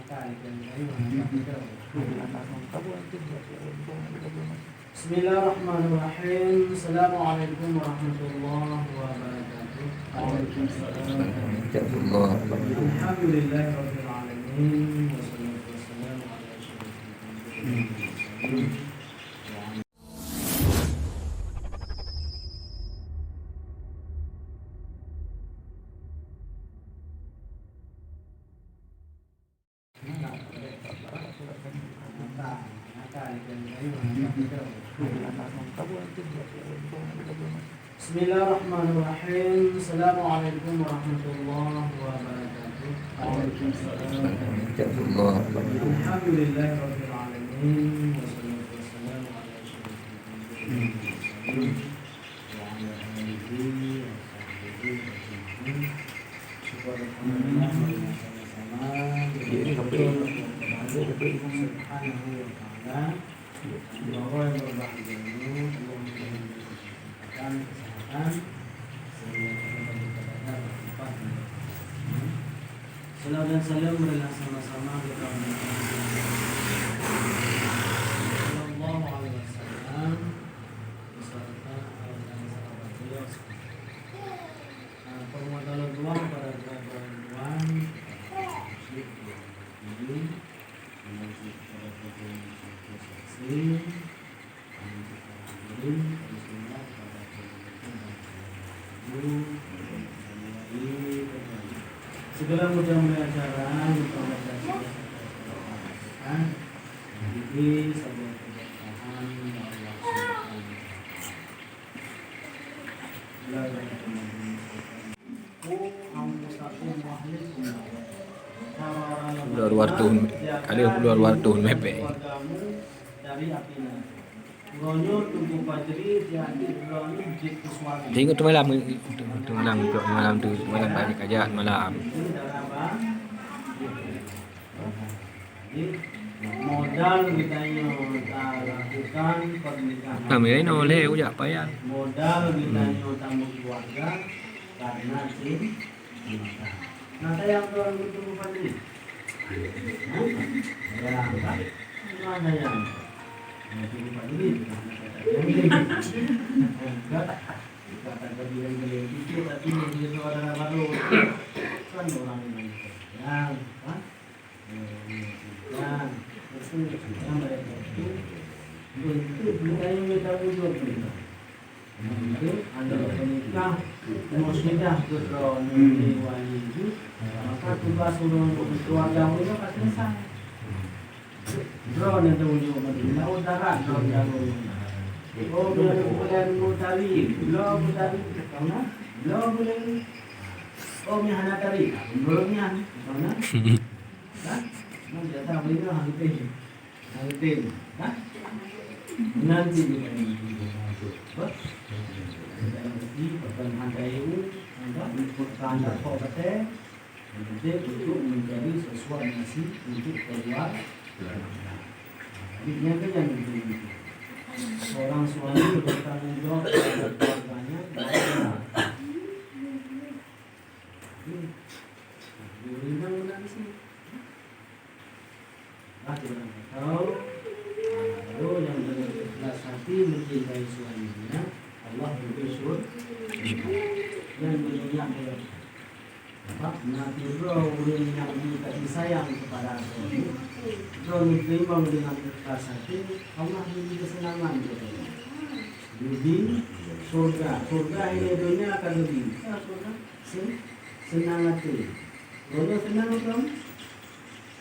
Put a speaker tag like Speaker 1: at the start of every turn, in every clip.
Speaker 1: Bismillahirrahmanirrahim. Assalamualaikum warahmatullahi wabarakatuh.
Speaker 2: Waalaikumsalam.
Speaker 1: Alhamdulillahirabbil alamin wassalatu wassalamu ala asyrofil mursalin. Bismillahirrahmanirrahim. Assalamualaikum warahmatullahi wabarakatuh.
Speaker 2: Waalaikumsalam.
Speaker 1: Alhamdulillahirabbil alamin wassalatu wassalamu ala asyrofil mursalin wa ala alihi wa sahbihi ajma'in. Subhanallah sama-sama subhanahu wa ta'ala bahwa yang berbahagia ini kesehatan sehingga kita dapat berlipat. Salam dan salam adalah sama-sama kepada Sallallahu alaihi wasallam beserta dan sahabat beliau. Permodalan doa pada tuan-tuan ini menuju kepada tujuan muslim segala mudah-mudahan acara ini sebuah keberkahan
Speaker 2: Keluar wartun, kali keluar wartun mepek.
Speaker 1: Dari apinya. Ronyo tunggu pajeri jadi ronyo jik kuswati.
Speaker 2: Tengok tu malam tu banyak aja malam.
Speaker 1: Modal kita lakukan pernikahan.
Speaker 2: Kami ini oleh ujak payah.
Speaker 1: Modal kita tamu keluarga karena cinta. Nah, saya yang orang bertemu pagi. Ya, mana yang? Bertemu pagi. Kata beliau itu tapi dia saudara baru kan orang Indonesia. Yang, kan? Yang mereka itu bukan yang kita ujuk kita. Itu anda menikah, sudah berani wali itu, maka tugas suruh keluarga punya pasti selesai. Drone yang terwujud menjadi udara drone yang oh bulan mutali, belum mutali, karena belum bulan oh mihana tari, belum mihana, karena kan? Mana tahu ini hantin, kan? Nanti kita masuk. Jadi pertengahan kayu, untuk tanda kota untuk menjadi sesuatu nasi untuk keluar. Jadi yang itu. Seorang suami bertanggung jawab terhadap keluarganya. Beriman benar di sini. Tahu. Lalu yang berikhlas hati mencintai suaminya, Allah bersyukur. Dan berniat nanti roh yang dikasih sayang kepada suami, roh diterima dengan ikhlas hati, Allah beri kesenangan kepada. Jadi surga ini dunia akan lebih. Surga senang hati. Rohnya senang kan?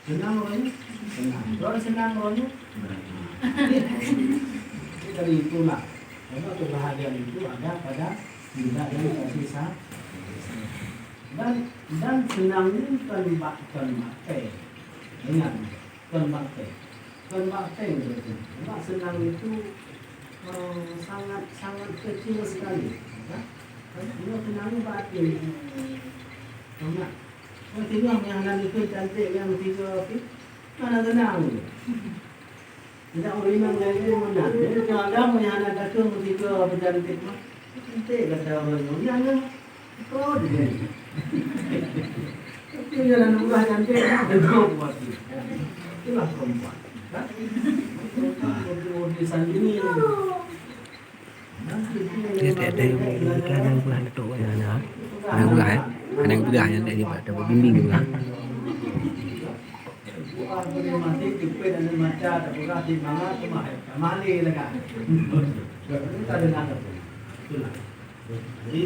Speaker 1: Senang rohnya? Senang. Roh senang rohnya? Dari itulah. Karena kebahagiaan itu ada pada kita yang kasih sayang. Dan senangnya kan bakte. Ingat, kan bakte berarti. Karena senang itu sangat kecil sekali. Karena senangnya batin. Karena tengok yang itu cantik yang tiga mana senang. Tidak orang yang mana. Jadi kalau yang ada tu tiga cantik mah cantik kata orang yang oh dia. Tapi jalan ubah cantik ada dua buat. itulah perempuan. Kan? Perempuan sendiri.
Speaker 2: Dia ada yang bukan ada tu kan. Ada bukan eh. Ada yang berah yang dia dapat bimbing juga.
Speaker 1: Bukan boleh mati cukup dan macam tak berah di mana tu mahali lah kan. Kita ada nada tu. Itulah. Jadi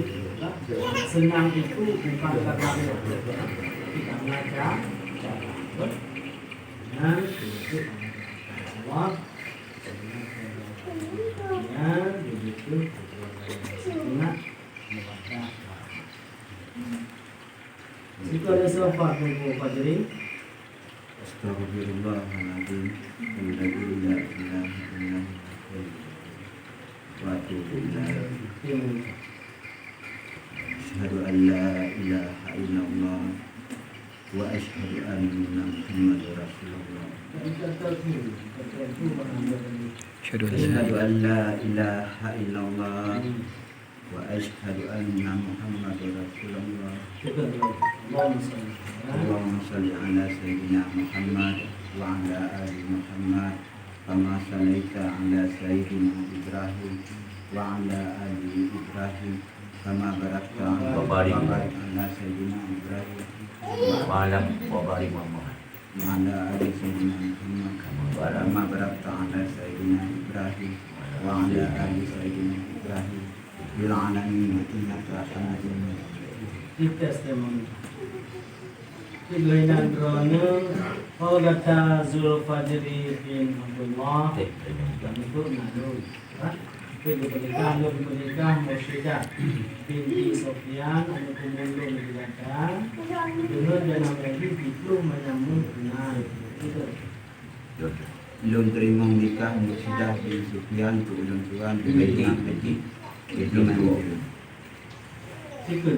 Speaker 1: senang itu bukan karena kita belajar dan Allah ya begitu ingat membaca. Itu ada sofa buku Fajri.
Speaker 3: Astagfirullahaladzim. Alladzi la ilaha illa huwa wa atubu ilaih. Asyhadu an la ilaha illallah wa asyhadu anna Muhammadar Rasulullah. Asyhadu an la ilaha illallah wa asyhadu anna Muhammadar Rasulullah. Allahumma shalli ala sayyidina Muhammad wa ala ali Muhammad kama shallaita ala sayyidina Ibrahim wa ala ali Ibrahim kama barakta ala sayyidina Ibrahim wa ala ali sayyidina Muhammad kama barakta ala sayyidina Ibrahim wa ala ali sayyidina Ibrahim bil alamin innaka hamidun majid.
Speaker 1: Testimoni. Ilainan drone Qolata Zulfajri bin Abdullah itu Nadul. Itu menikah Musyidah binti Sofyan anu kumulung dilakukan dengan jangan lagi itu menyambut benar.
Speaker 3: Belum terima nikah Musyidah bin Sufyan tu ulun tuan dengan haji. Itu mana?
Speaker 1: Tikun.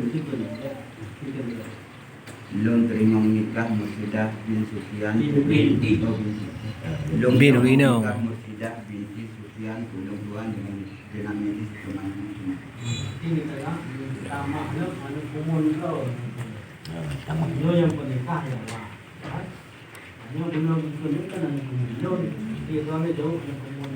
Speaker 3: Belum terima nikah Musyidah bin Sufyan
Speaker 1: binti.
Speaker 3: Belum
Speaker 2: Bin
Speaker 3: terima
Speaker 2: Wino.
Speaker 3: nikah Musyidah binti Sufyan ulun tuan dengan medis itu mana?
Speaker 1: Ini telah pertama anu kumun kau. Yo yang menikah ya Allah. Hanya belum kan anu kumun. Dia kami jauh anu kumun.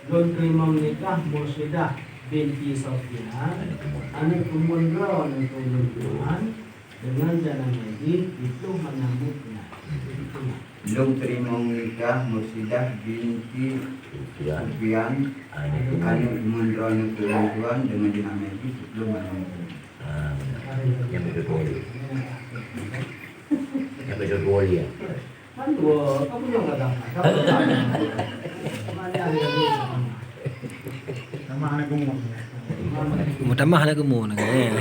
Speaker 1: Belum terima nikah Musyidah binti Sofyan anu kumun ron Tuhan dengan jalan lagi itu menyambut benar.
Speaker 3: Belum terima nikah Musyidah binti Sufyan anu kumundron ulun tuan dengan jenama medis belum mana?
Speaker 4: Yang berdua ya.
Speaker 1: Kan dua, kamu yang kata. Mana ada lagi? Sama anak kumur.
Speaker 2: Mau tambah lah kamu nak eh.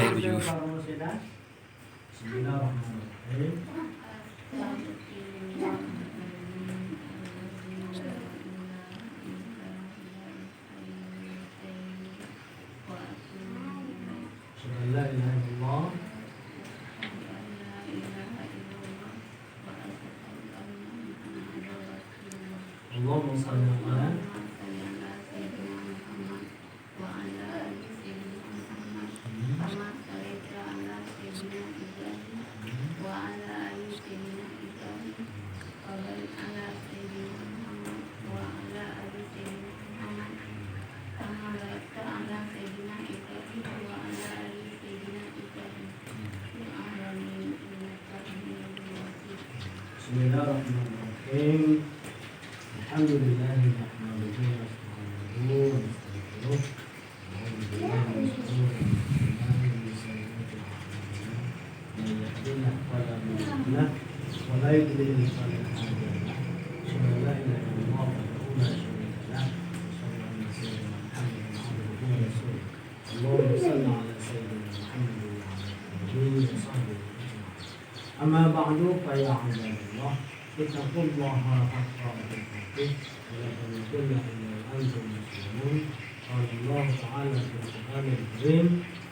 Speaker 1: Bismillahirrahmanirrahim. La ilaha illallah. Allahumma shalli ala Bismillahirrahmanirrahim. Alhamdulillah nahmaduhu wa nasta'inuhu wa nastaghfiruh. Na'udzu billahi min shururi anfusina wa min sayyiati a'malina. Man yahdihillahu fala mudilla lahu wa la yudlil fala hadiya lahu. Asyhadu an la ilaha illallah wahdahu la syarika lahu wa asyhadu anna sayyidina Muhammadan 'abduhu wa rasuluh. Allahumma shalli 'ala sayyidina Muhammadin wa 'ala alihi wa sahbihi ajma'in. Amma ba'du fa ya 'ibadallah اتقوا الله حق تقاته ولا تموتن الا وانتم مسلمون. قال الله تعالى في القران الكريم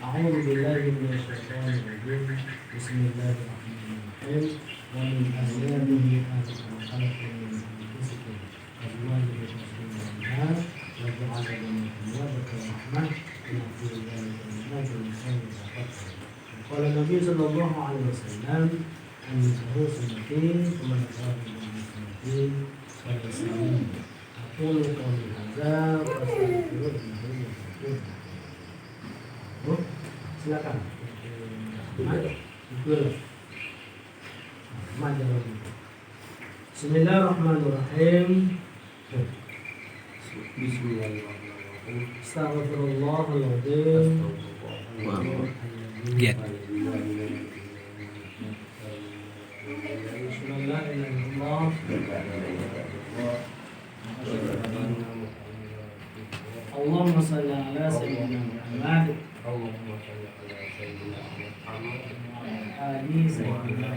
Speaker 1: اعوذ بالله من الشيطان الرجيم بسم الله الرحمن الرحيم ومن اسبابه ان خلقكم من انفسكم ازواجا لتسكنوا اليها وجعل بينكم موده ورحمه ان في ذلك لآيات لقوم يتفكرون. قال النبي صلى الله عليه وسلم annisahu sunnatin faman asabi sunnatin falasani. Aku qawli hadza wa astaghfirullah. Oh, silakan. Bismillahirrahmanirrahim. Bismillahirrahmanirrahim. Astaghfirullahaladzim.
Speaker 2: Lihat.
Speaker 1: Allahumma salli ala sayyidina Muhammad.
Speaker 5: Allahumma shalli ala sayyidina Muhammad
Speaker 1: Ali sayyidina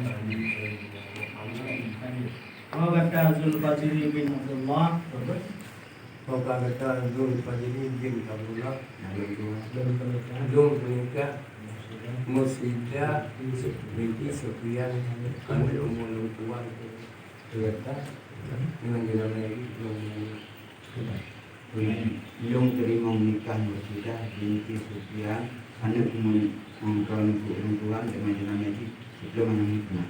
Speaker 1: Wa kata Zulfajri bin Abdullah.
Speaker 5: wa kata Zulfajri bin Abdullah
Speaker 1: Dan pernikahan
Speaker 5: belum menikah Musyidah binti Sufyan anak umur tuan ternyata dengan jenama lagi
Speaker 3: Belum terima menikah Musyidah binti Sufyan anak perempuan dengan jenama Nabi sebelum menikah.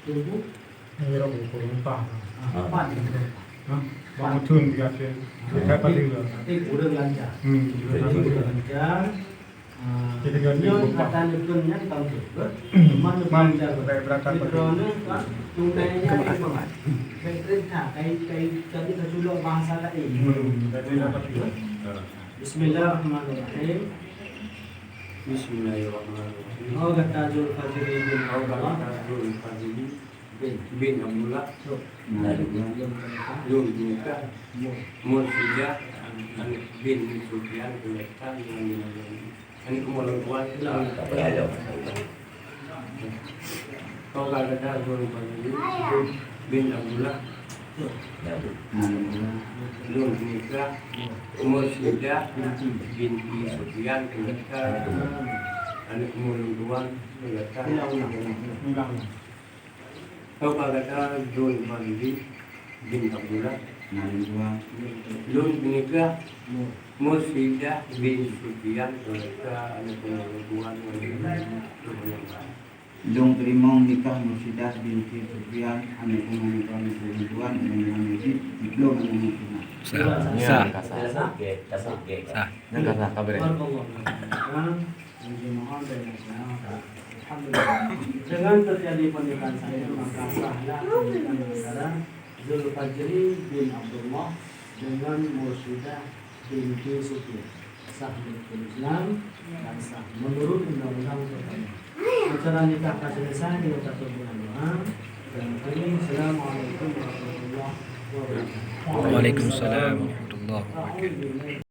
Speaker 1: Tubuh
Speaker 6: Ini orang berkorban.
Speaker 1: apa itu?
Speaker 6: Bangun turun biasa. Saya paling lah.
Speaker 1: Nanti kurang lancar.
Speaker 6: Jadi
Speaker 1: Kurang lancar.
Speaker 6: Jadi kan
Speaker 1: Nyo
Speaker 6: dia
Speaker 1: kata nukunnya tahu tu. Mana
Speaker 6: Man,
Speaker 1: lancar
Speaker 6: saya berangkat pagi.
Speaker 1: Kerana kan tunainya memang. Perintah kai tadi kesulok bahasa lain.
Speaker 6: Jadi dapat juga.
Speaker 1: Bismillahirrahmanirrahim.
Speaker 5: Bismillahirrahmanirrahim.
Speaker 1: Oh kata Zulfajri bin
Speaker 5: Wa
Speaker 1: Abdullah.
Speaker 5: kata Zulfajri bin Abdullah belum menikah Musyidah anak bin Sufyan ternyata dengan jenama lagi ini kemulauan tuan kau kata Zulfajri bin Abdullah belum menikah Musyidah binti Sufyan ternyata anak kemulauan ternyata
Speaker 1: Ulang.
Speaker 5: kau kata Zulfajri bin Abdullah belum menikah Musyidah bin Sufyan ternyata anak kemulauan
Speaker 3: Belum terima menikah Musyidah binti Sufyan anak perempuan dengan jenama Nabi sebelum menikah.
Speaker 2: Sah. Sah.
Speaker 1: Dengan terjadi pernikahan saya maka sahlah pernikahan antara Zulfajri bin Abdullah dengan Musyidah binti Sufyan. Sah menurut Islam dan sah menurut undang-undang pertama. Acara nikah selesai dengan satu bulan doa. Dan Assalamualaikum warahmatullahi wabarakatuh.
Speaker 2: Waalaikumsalam warahmatullahi wabarakatuh.